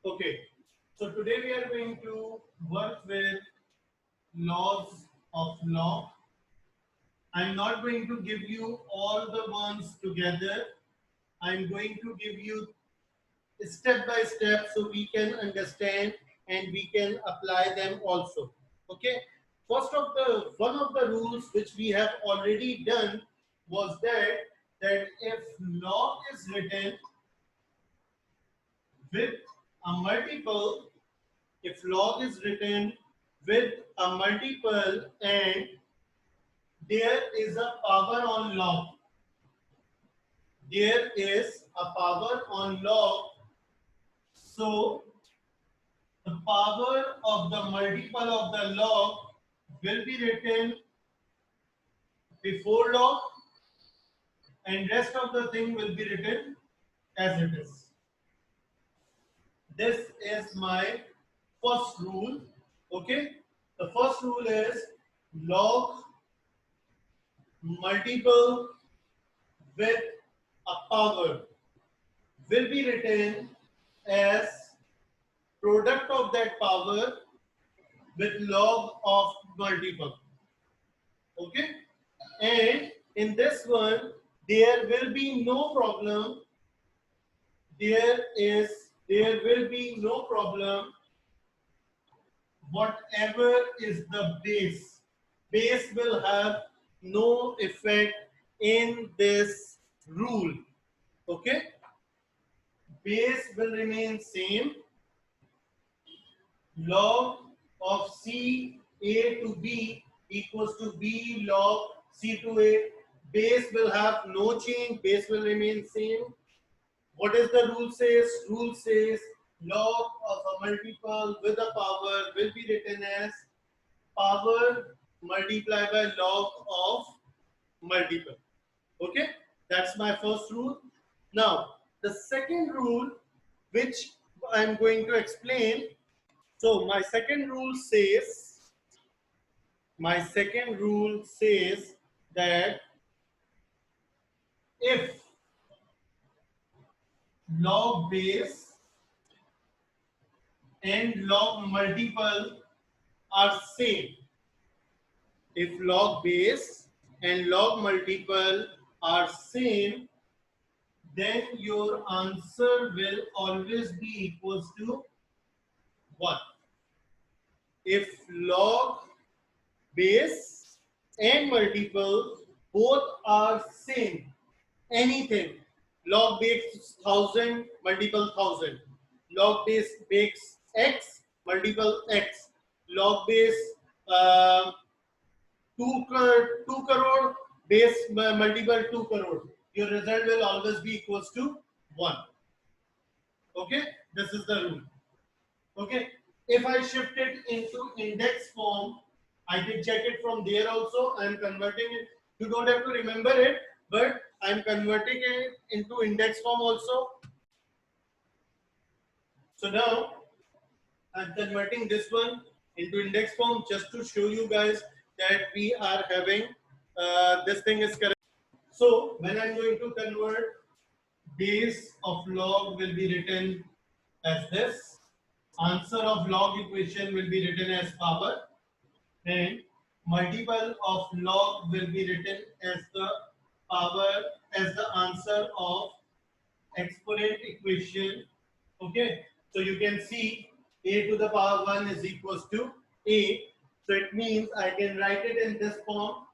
Okay, so today we are going to work with laws of log. I'm not going to give you all the ones together. I'm going to give you step by step so we can understand and we can apply them also. Okay, first of the one of the rules which we have already done was that if log is written with a multiple, if log is written with a multiple and there is a power on log, there is a power on log, so the power of the multiple of the log will be written before log and rest of the thing will be written as it is. This is my first rule. Okay, the first rule is log multiple with a power will be written as product of that power with log of multiple. Okay, and in this one there will be no problem. There will be no problem whatever is the base. Base will have no effect in this rule. Okay, base will remain same. Log of C A to B equals to B log C to A. Base will have no change. Base will remain same. What is the rule says? Rule says log of a multiple with a power will be written as power multiplied by log of multiple. Okay, that's my first rule. Now, the second rule, which I'm going to explain. So, my second rule says that if log base and log multiple are same, if log base and log multiple are same, then your answer will always be equals to 1. If log base and multiple both are same, anything, log base 1000, multiple 1000, log base makes x, multiple x, log base uh, 2 crore, base multiple 2 crore, your result will always be equals to 1. Okay, this is the rule. Okay, if I shift it into index form, I can check it from there also. I am converting it. You don't have to remember it, but I am converting it into index form also. So now I am converting this one into index form just to show you guys that we are having this thing is correct. So when I am going to convert, base of log will be written as this. Answer of log equation will be written as power, and multiple of log will be written as the power, as the answer of exponent equation. Okay, so you can see a to the power 1 is equals to a. So it means I can write it in this form,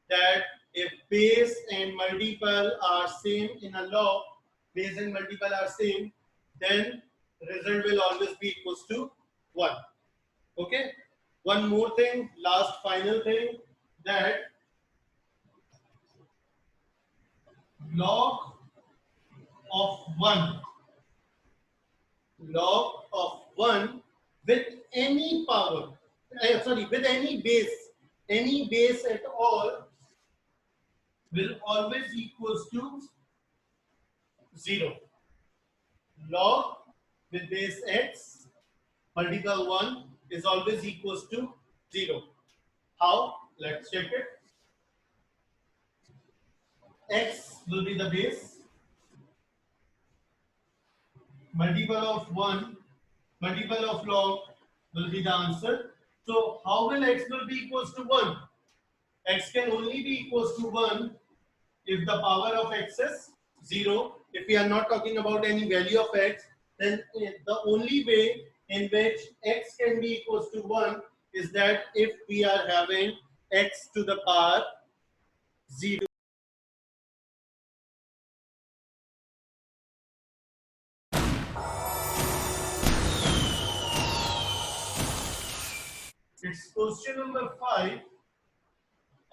that if base and multiple are same in a log, base and multiple are same, then result will always be equals to 1. Okay, one more thing, last final thing, that log of 1, log of 1 with any power, with any base at all will always equals to 0. Log with base x multiple 1 is always equals to 0. How? Let's check it. X will be the base, multiple of 1 multiple of log will be the answer. So how will x will be equals to 1? X can only be equals to 1 if the power of x is 0. If we are not talking about any value of x, then the only way in which x can be equals to 1 is that if we are having x to the power 0. It's question number 5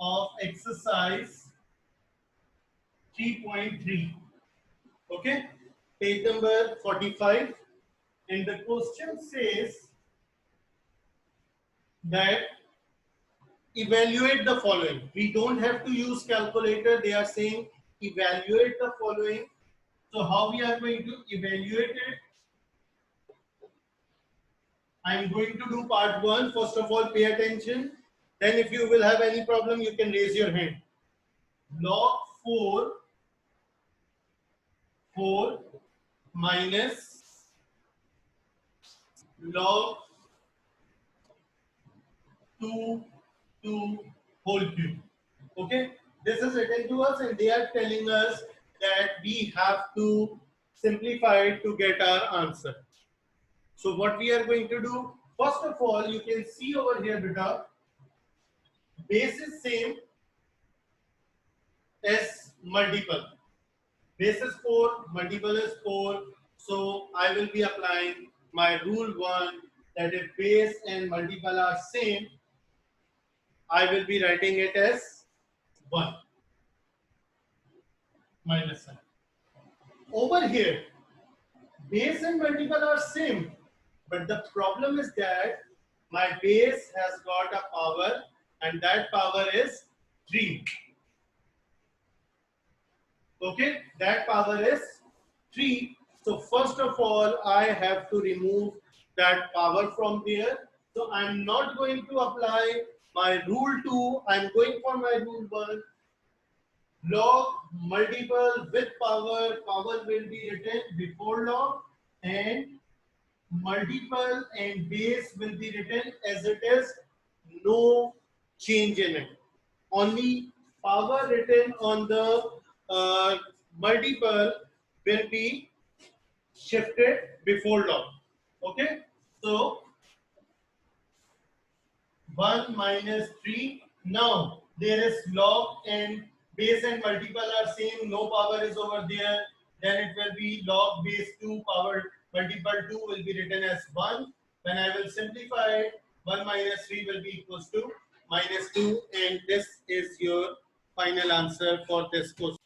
of exercise 3.3. Okay, page number 45. And the question says that evaluate the following. We don't have to use calculator. They are saying evaluate the following. So how we are going to evaluate it? I am going to do part 1. First of all, pay attention. Then if you will have any problem, you can raise your hand. Log 4 minus log 2 whole cube. Okay, this is written to us and they are telling us that we have to simplify it to get our answer. So what we are going to do, first of all, you can see over here, beta, base is same as multiple. Base is 4, multiple is 4. So I will be applying my rule 1, that if base and multiple are same, I will be writing it as 1 minus 7. Over here, base and multiple are same, but the problem is that my base has got a power and that power is 3. Okay, that power is 3. So first of all, I have to remove that power from there. So I'm not going to apply my rule 2. I'm going for my rule 1. Log multiple with power, power will be written before log, and multiple and base will be written as it is, no change in it. Only power written on the multiple will be shifted before log. Okay, so 1 minus 3. Now there is log and base and multiple are same, no power is over there. Then it will be log base 2 power multiple 2 will be written as 1. When I will simplify it, 1 minus 3 will be equals to minus 2, and this is your final answer for this question.